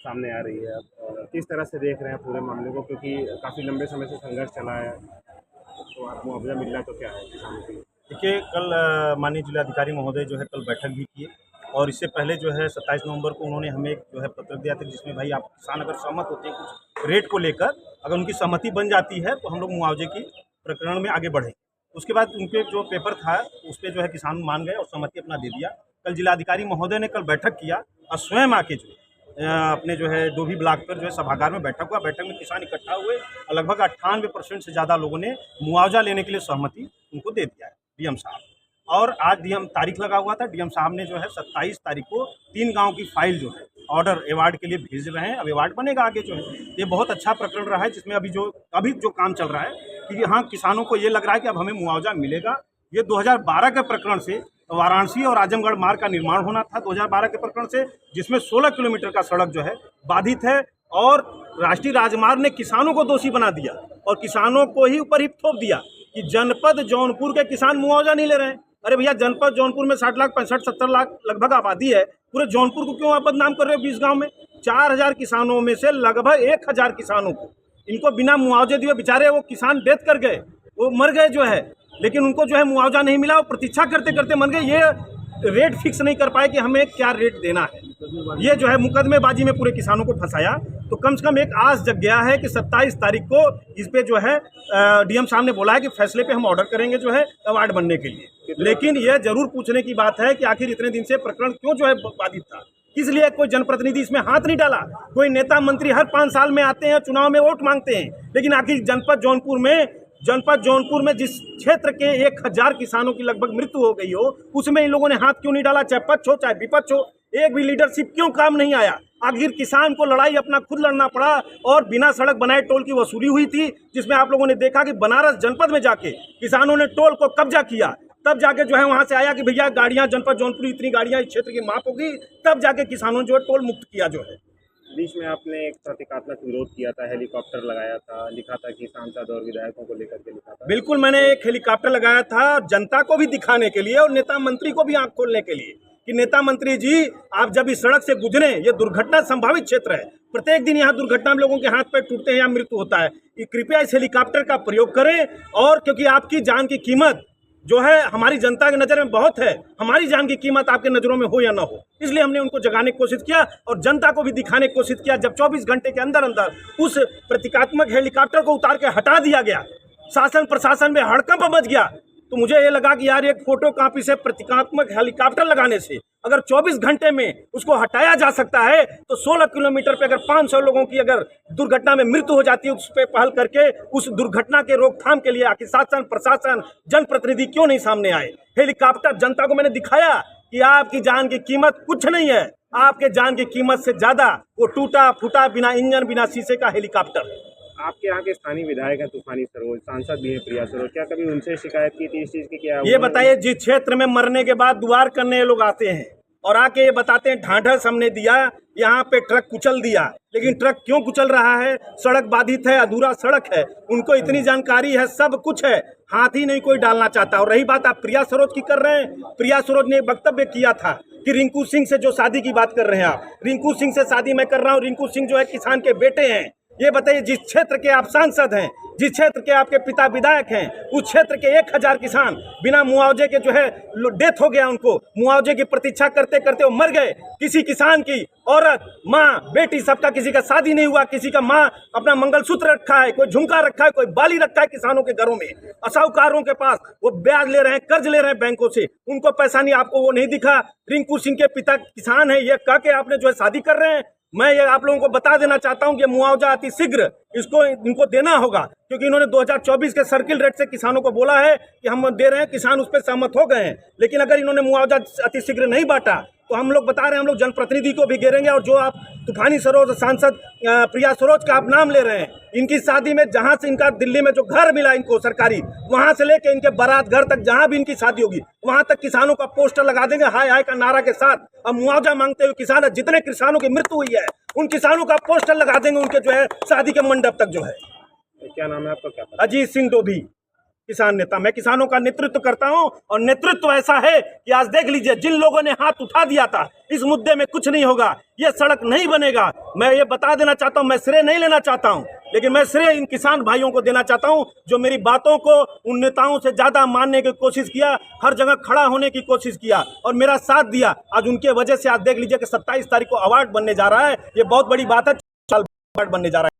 सामने आ रही है। अब किस तरह से देख रहे हैं पूरे मामले को, क्योंकि काफ़ी लंबे समय से संघर्ष चला है, तो आप मुआवजा मिल रहा है तो क्या है किसानों के लिए? देखिए, कल माननीय जिलाधिकारी महोदय जो है कल बैठक भी किए और इससे पहले जो है 27 नवंबर को उन्होंने हमें एक जो है पत्र दिया था, जिसमें भाई आप किसान अगर सहमत होते हैं कुछ रेट को लेकर, अगर उनकी सहमति बन जाती है तो हम लोग मुआवजे की प्रकरण में आगे बढ़ें। उसके बाद उनके जो पेपर था उस पर जो है किसान मान गए और सहमति अपना दे दिया। कल जिलाधिकारी महोदय ने कल बैठक किया और स्वयं आके जो अपने जो है डोभी ब्लॉक पर जो है सभागार में बैठक हुआ। बैठक में किसान इकट्ठा हुए और लगभग 98% से ज़्यादा लोगों ने मुआवजा लेने के लिए सहमति उनको दे दिया है डीएम साहब। और आज डीएम तारीख लगा हुआ था, डीएम साहब ने जो है 27 तारीख को 3 गांव की फाइल जो है ऑर्डर अवार्ड के लिए भेज रहे हैं। अब अवार्ड बनेगा आगे जो है। ये बहुत अच्छा प्रकरण रहा है, जिसमें अभी जो काम चल रहा है कि हाँ, किसानों को ये लग रहा है कि अब हमें मुआवजा मिलेगा। ये 2012 के प्रकरण से वाराणसी और आजमगढ़ मार्ग का निर्माण होना था 2012 के प्रकरण से, जिसमें 16 किलोमीटर का सड़क जो है बाधित है और राष्ट्रीय राजमार्ग ने किसानों को दोषी बना दिया और किसानों को ही ऊपर ही थोप दिया कि जनपद जौनपुर के किसान मुआवजा नहीं ले रहे हैं। अरे भैया, जनपद जौनपुर में 60 लाख 65-70 लाख लगभग आबादी है, पूरे जौनपुर को क्यों आप बदनाम कर रहे हो? 20 गाँव में 4000 किसानों में से लगभग 1000 किसानों को इनको बिना मुआवजे दिए बेचारे वो किसान डेथ कर गए, वो मर गए जो है, लेकिन उनको जो है मुआवजा नहीं मिला। वो प्रतीक्षा करते करते मर गए। ये रेट फिक्स नहीं कर पाए कि हमें क्या रेट देना है। ये जो है मुकदमेबाजी में पूरे किसानों को फंसाया। तो कम से कम एक आस जग गया है कि 27 तारीख को इस पे जो है डीएम साहब ने बोला है कि फैसले पे हम ऑर्डर करेंगे जो है अवार्ड बनने के लिए। लेकिन यह जरूर पूछने की बात है कि आखिर इतने दिन से प्रकरण क्यों जो है बाधित था, इसलिए कोई जनप्रतिनिधि इसमें हाथ नहीं डाला। कोई नेता मंत्री हर 5 साल में आते हैं, चुनाव में वोट मांगते हैं, लेकिन आखिर जनपद जौनपुर में जिस क्षेत्र के 1000 किसानों की लगभग मृत्यु हो गई हो, उसमें इन लोगों ने हाथ क्यों नहीं डाला? चाहे पक्ष हो चाहे विपक्ष हो, एक भी लीडरशिप क्यों काम नहीं आया? आखिर किसान को लड़ाई अपना खुद लड़ना पड़ा और बिना सड़क बनाए टोल की वसूली हुई थी, जिसमें आप लोगों ने देखा कि बनारस जनपद में जाके किसानों ने टोल को कब्जा किया। तब जाके जो है वहां से आया कि भैया गाड़ियां जनपद जौनपुर इतनी गाड़ियां इस क्षेत्र की माप होगी, तब जाके किसानों ने जो है टोल मुक्त किया जो है। बीच में आपने एक प्रतीकात्मक विरोध किया था, हेलीकॉप्टर लगाया था, लिखा था कि सांसद और विधायकों को लेकर के लिखा था। बिल्कुल, मैंने एक हेलीकॉप्टर लगाया था जनता को भी दिखाने के लिए और नेता मंत्री को भी आंख खोलने के लिए कि नेता मंत्री जी, आप जब इस सड़क से गुजरे, ये दुर्घटना संभावित क्षेत्र है, प्रत्येक दिन यहाँ दुर्घटना में लोगों के हाथ पैर टूटते हैं या मृत्यु होता है, कृपया इस हेलीकॉप्टर का प्रयोग करें। और क्योंकि आपकी जान की कीमत जो है हमारी जनता की नज़र में बहुत है, हमारी जान की कीमत आपके नज़रों में हो या ना हो, इसलिए हमने उनको जगाने की कोशिश किया और जनता को भी दिखाने की कोशिश किया। जब 24 घंटे के अंदर अंदर उस प्रतीकात्मक हेलीकॉप्टर को उतार के हटा दिया गया, शासन प्रशासन में हड़कंप मच गया, तो मुझे ये लगा कि यार एक फोटो कॉपी से प्रतीकात्मक हेलीकॉप्टर लगाने से अगर 24 घंटे में उसको हटाया जा सकता है, तो 16 किलोमीटर पे अगर 500 लोगों की अगर दुर्घटना में मृत्यु हो जाती है, उस पर पहल करके उस दुर्घटना के रोकथाम के लिए आखिर शासन प्रशासन जनप्रतिनिधि क्यों नहीं सामने आए? हेलीकॉप्टर जनता को मैंने दिखाया कि आपकी जान की कीमत कुछ नहीं है, आपके जान की कीमत से ज्यादा वो टूटा फूटा बिना इंजन बिना शीशे का हेलीकॉप्टर है। आपके यहाँ के स्थानीय विधायक हैं तूफानी सरोज, सांसद भी है प्रिया सरोज, क्या कभी उनसे शिकायत की थी इस चीज़ की? क्या ये बताइए, जिस क्षेत्र में मरने के बाद दुआर करने लोग आते हैं और आके ये बताते हैं ढांढस हमने दिया, यहाँ पे ट्रक कुचल दिया, लेकिन ट्रक क्यों कुचल रहा है? सड़क बाधित है, अधूरा सड़क है, उनको इतनी जानकारी है, सब कुछ है, हाथ ही नहीं कोई डालना चाहता। और रही बात आप प्रिया सरोज की कर रहे हैं, प्रिया सरोज ने वक्तव्य किया था कि रिंकू सिंह से जो शादी की बात कर रहे हैं आप, रिंकू सिंह से शादी मैं कर रहा हूँ, रिंकू सिंह जो है किसान के बेटे हैं। ये बताइए, जिस क्षेत्र के आप सांसद हैं, जिस क्षेत्र के आपके पिता विधायक हैं, उस क्षेत्र के 1000 किसान बिना मुआवजे के जो है डेथ हो गया, उनको मुआवजे की प्रतीक्षा करते करते वो मर गए। किसी किसान की औरत माँ बेटी सबका किसी का शादी नहीं हुआ, किसी का माँ अपना मंगलसूत्र रखा है, कोई झुमका रखा है, कोई बाली रखा है किसानों के घरों में। साहूकारों के पास वो ब्याज ले रहे हैं, कर्ज ले रहे हैं बैंकों से, उनको पैसा नहीं, आपको वो नहीं दिखा। रिंकू सिंह के पिता किसान है, ये कह के आपने जो है शादी कर रहे हैं। मैं ये आप लोगों को बता देना चाहता हूं कि मुआवजा अति शीघ्र इनको देना होगा, क्योंकि इन्होंने 2024 के सर्किल रेट से किसानों को बोला है कि हम दे रहे हैं, किसान उस पर सहमत हो गए हैं। लेकिन अगर इन्होंने मुआवजा अति शीघ्र नहीं बांटा तो हम लोग बता रहे हैं, हम लोग जनप्रतिनिधि को भी घेरेंगे। और जो आप तूफानी सरोज सांसद प्रिया सरोज का आप नाम ले रहे हैं, इनकी शादी में जहां से इनका दिल्ली में जो घर मिला इनको सरकारी, वहां से लेके इनके बारात घर तक जहां भी इनकी शादी होगी, वहां तक किसानों का पोस्टर लगा देंगे हाय हाय का नारा के साथ। अब मुआवजा मांगते हुए किसान, जितने किसानों की मृत्यु हुई है उन किसानों का पोस्टर लगा देंगे उनके जो है शादी के मंडप तक जो है। क्या नाम है आपका? क्या अजीत सिंह डोभी। किसान नेता। मैं किसानों का नेतृत्व करता हूं और नेतृत्व ऐसा है कि आज देख लीजिए, जिन लोगों ने हाथ उठा दिया था इस मुद्दे में कुछ नहीं होगा, ये सड़क नहीं बनेगा। मैं ये बता देना चाहता हूं, मैं श्रेय नहीं लेना चाहता हूं, लेकिन मैं श्रेय इन किसान भाइयों को देना चाहता हूं जो मेरी बातों को उन नेताओं से ज्यादा मानने की कोशिश किया, हर जगह खड़ा होने की कोशिश किया और मेरा साथ दिया। आज उनके वजह से आज देख लीजिए कि 27 तारीख को अवार्ड बनने जा रहा है। ये बहुत बड़ी बात है, अवार्ड बनने जा रहा है।